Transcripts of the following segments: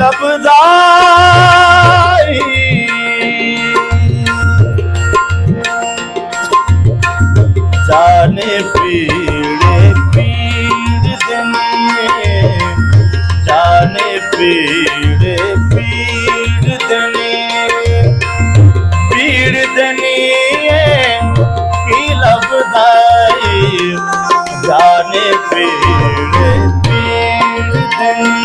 लबदाई जाने पीड़े पीड़ दने जाने पीड़े पीड़ दने की लबदाई जाने पीड़े पीड़ दने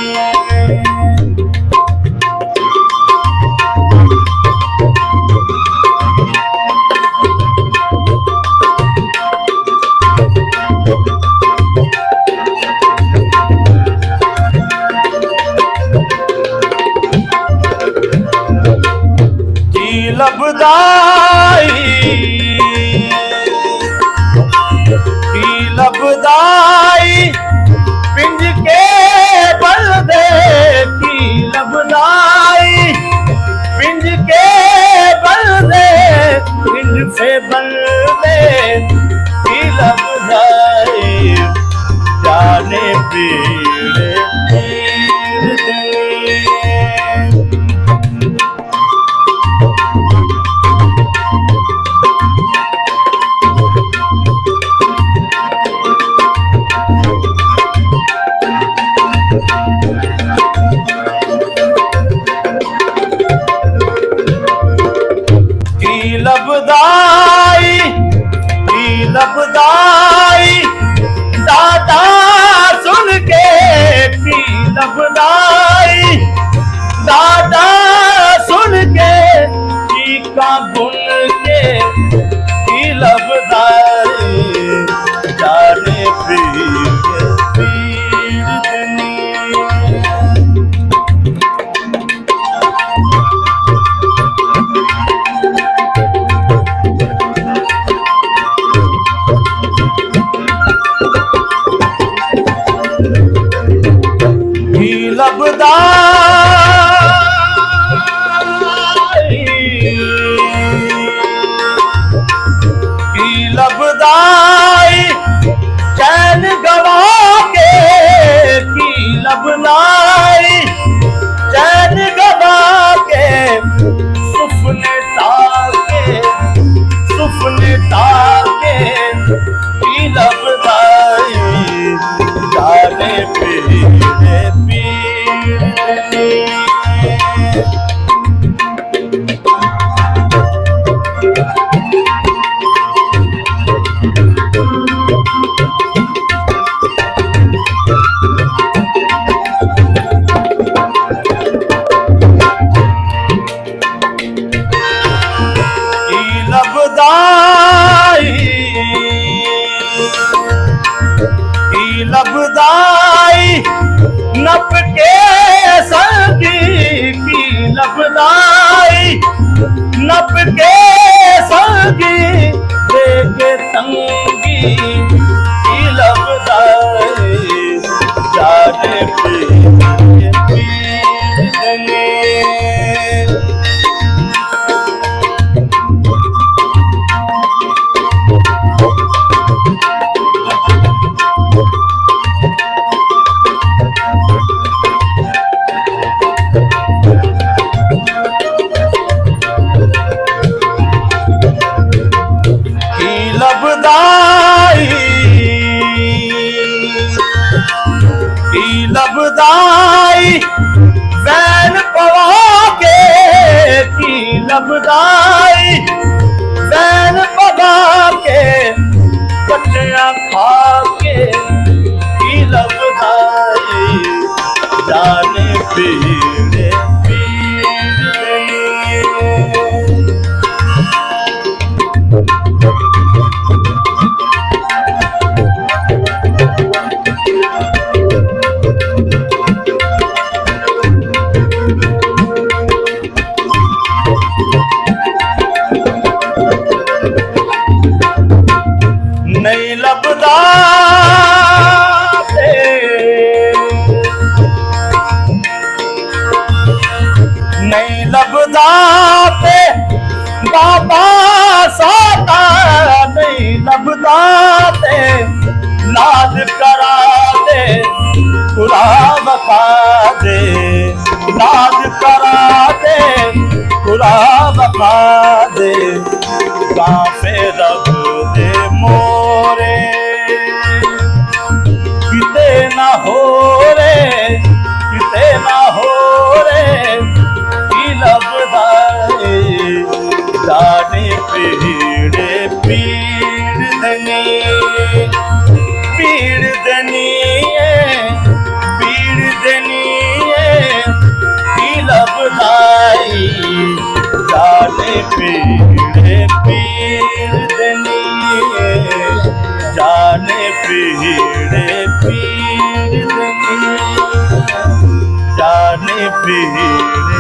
लबदाई पिंज के बलदे की लबदाई पिंज के बलदे पिंज से बलदे की लबदाई जाने पीड़े पीड़ दे लबदाई दादा सुन के की लबदाई दादा सुन के चीका बुन के की लबदाई जाने पीड़ पीड़ दनी लबदाई चैन गवा के की लबदाई चैन गवा के सुपने ताके की लबदाई जाने पीड़े पीड़ लबदाई नप के संगी की लबदाई नप के संगी देखे तंगी की लबदाई जाने पीड़ पीड़ दने लबदाई वैन पवा के की लबदाई वैन पवा के बच्चियां खा के की लबदाई जाने पीड़े नहीं लबदा नहीं लबदा पे बाबा साता नहीं लबदा पे लाज करा दे खुदा बता दे नाज करा दे खुदा बखा दे काफे रब दे मोरे किते ना हो रे किते ना हो रे की लभदा जाने पीड़े पीड़ दनी पीड़ दनी पीड़ दनी की लभदाई जाने पीड़े पीड़ दनी जाने पीड़े पीड़ दनी जाने पीड़े